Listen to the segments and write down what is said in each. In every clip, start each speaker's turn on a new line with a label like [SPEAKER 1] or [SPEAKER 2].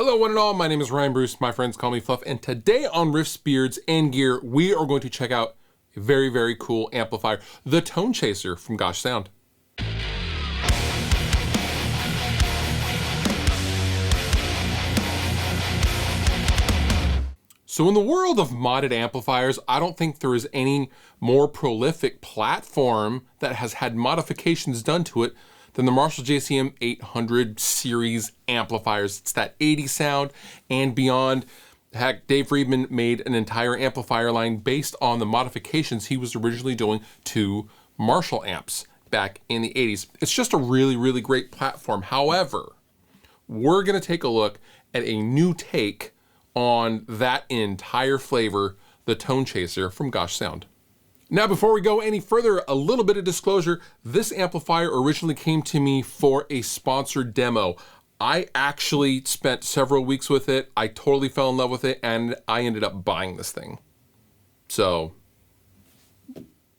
[SPEAKER 1] Hello one and all, my name is Ryan Bruce, my friends call me Fluff, and today on Riffs, Beards, and Gear, we are going to check out a very, very cool amplifier, the Tone Chaser from Gosh Sound. So in the world of modded amplifiers, I don't think there is any more prolific platform that has had modifications done to it than the Marshall JCM 800 series amplifiers. It's that 80 sound and beyond. Heck, Dave Friedman made an entire amplifier line based on the modifications he was originally doing to Marshall amps back in the 80s. It's just a really, really great platform. However, we're gonna take a look at a new take on that entire flavor, the Tone Chaser from Gosh Sound. Now, before we go any further, a little bit of disclosure. This amplifier originally came to me for a sponsored demo. I actually spent several weeks with it. I totally fell in love with it, and I ended up buying this thing. So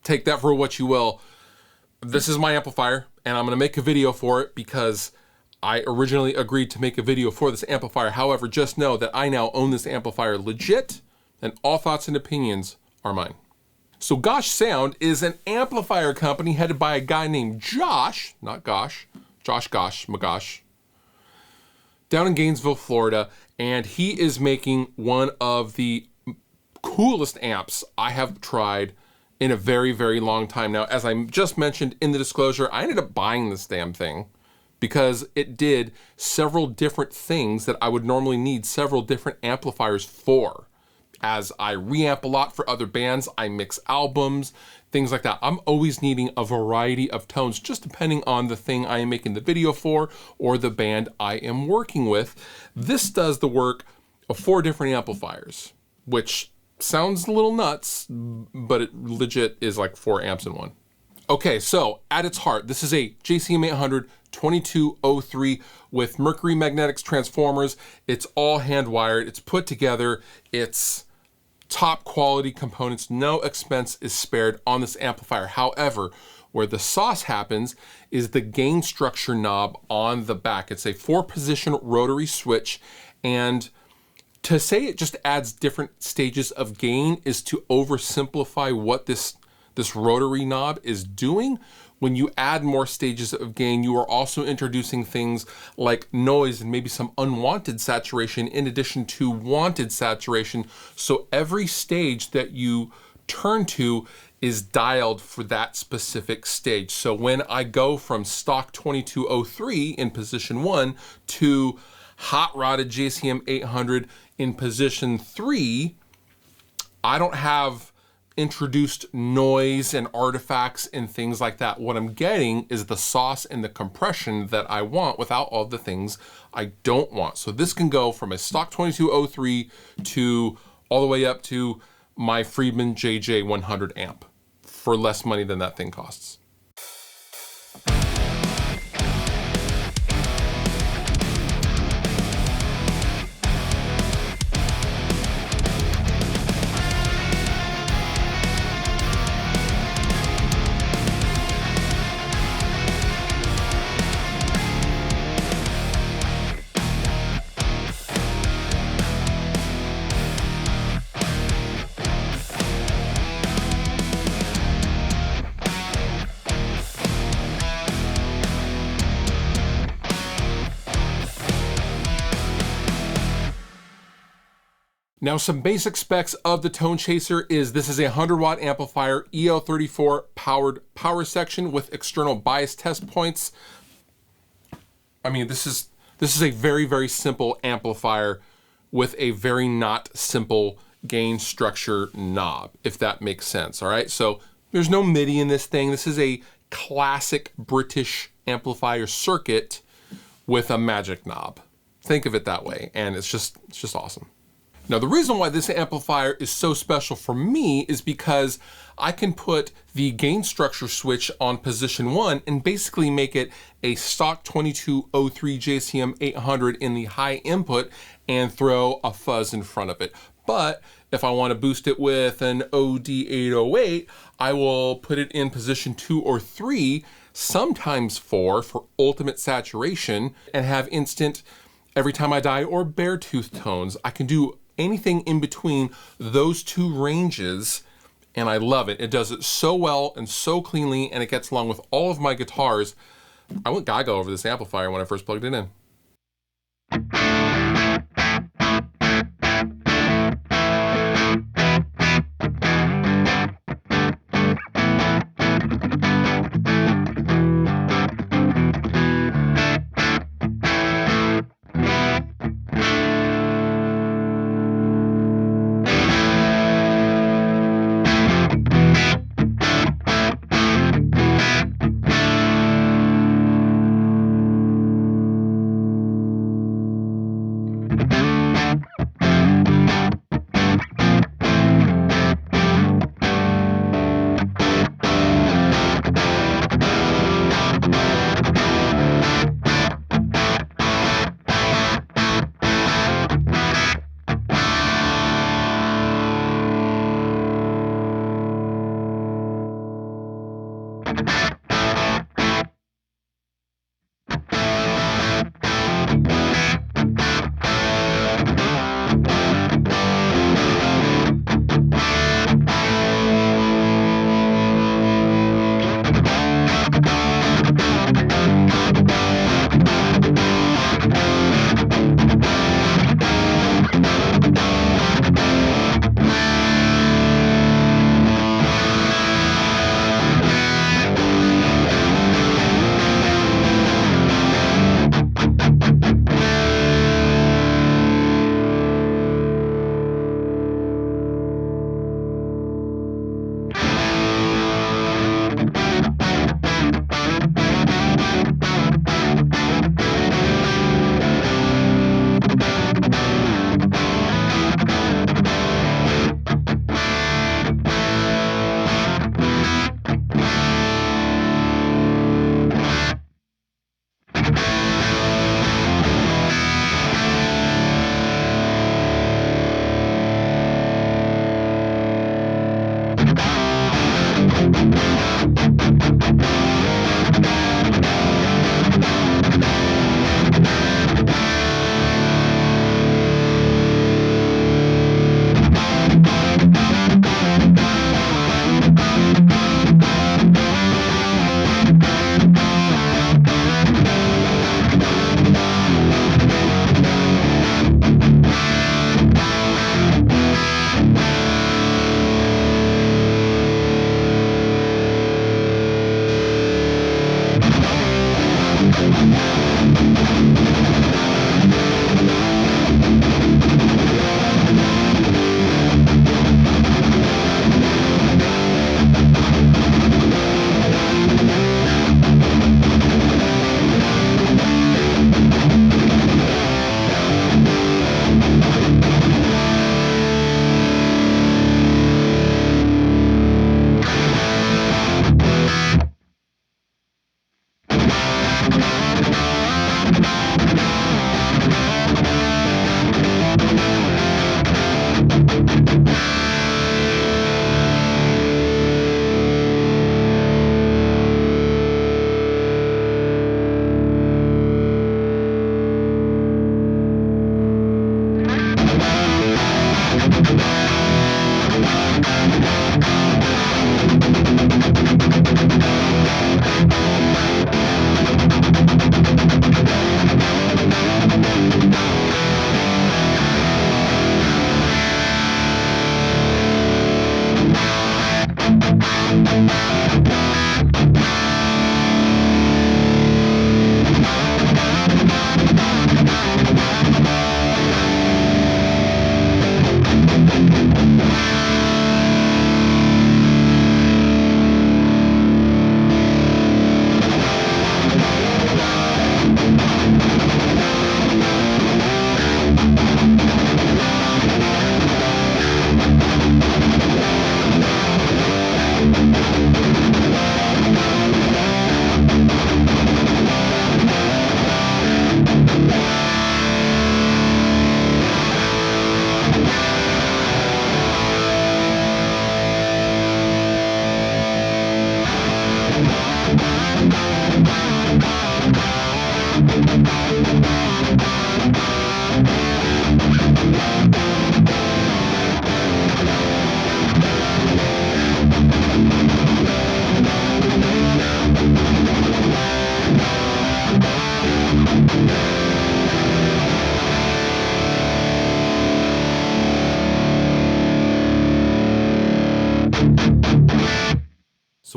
[SPEAKER 1] take that for what you will. This is my amplifier, and I'm gonna make a video for it because I originally agreed to make a video for this amplifier. However, just know that I now own this amplifier legit, and all thoughts and opinions are mine. So Gosh Sound is an amplifier company headed by a guy named Josh, not Gosh, Magosh, down in Gainesville, Florida, and he is making one of the coolest amps I have tried in a very, very long time. Now, as I just mentioned in the disclosure, I ended up buying this damn thing because it did several different things that I would normally need several different amplifiers for. As I reamp a lot for other bands, I mix albums, things like that. I'm always needing a variety of tones, just depending on the thing I am making the video for or the band I am working with. This does the work of 4 different amplifiers, which sounds a little nuts, but it legit is like 4 amps in one. Okay, so at its heart, this is a JCM 800 2203 with Mercury Magnetics transformers. It's all hand wired, it's put together, it's top quality components, no expense is spared on this amplifier. However, where the sauce happens is the gain structure knob on the back. It's a 4-position rotary switch, and to say it just adds different stages of gain is to oversimplify what this rotary knob is doing. When you add more stages of gain, you are also introducing things like noise and maybe some unwanted saturation in addition to wanted saturation. So every stage that you turn to is dialed for that specific stage. So when I go from stock 2203 in position 1 to hot rodded JCM 800 in position 3, I don't have introduced noise and artifacts and things like that. What I'm getting is the sauce and the compression that I want without all the things I don't want. So this can go from a stock 2203 to all the way up to my Friedman JJ 100 amp for less money than that thing costs. Now, some basic specs of the Tone Chaser is this is a 100-watt amplifier, EL34 powered power section with external bias test points. I mean, this is a very, very simple amplifier with a very not simple gain structure knob, if that makes sense, all right? So there's no MIDI in this thing. This is a classic British amplifier circuit with a magic knob. Think of it that way, and it's just awesome. Now, the reason why this amplifier is so special for me is because I can put the gain structure switch on position 1 and basically make it a stock 2203 JCM 800 in the high input and throw a fuzz in front of it. But if I want to boost it with an OD808, I will put it in position 2 or 3, sometimes 4 for ultimate saturation, and have instant Every Time I Die, or Beartooth tones. I can do anything in between those two ranges, and I love it. It does it so well and so cleanly, and it gets along with all of my guitars. I went gaga over this amplifier when I first plugged it in.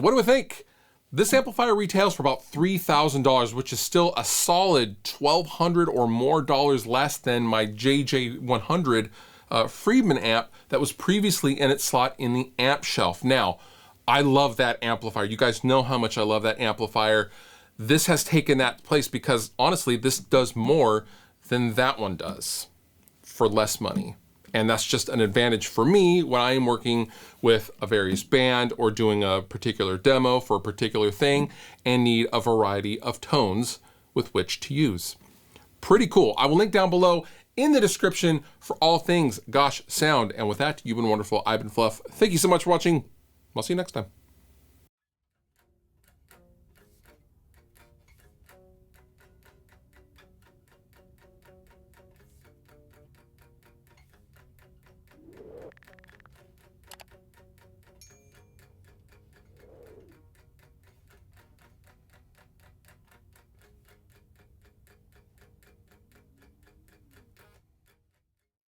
[SPEAKER 1] what do we think? This amplifier retails for about $3,000, which is still a solid $1,200 or more less than my JJ100 Friedman amp that was previously in its slot in the amp shelf. Now, I love that amplifier. You guys know how much I love that amplifier. This has taken that place because honestly, this does more than that one does for less money. And that's just an advantage for me when I am working with a various band or doing a particular demo for a particular thing and need a variety of tones with which to use. Pretty cool. I will link down below in the description for all things Gosh Sound. And with that, you've been wonderful. I've been Fluff. Thank you so much for watching. I'll see you next time.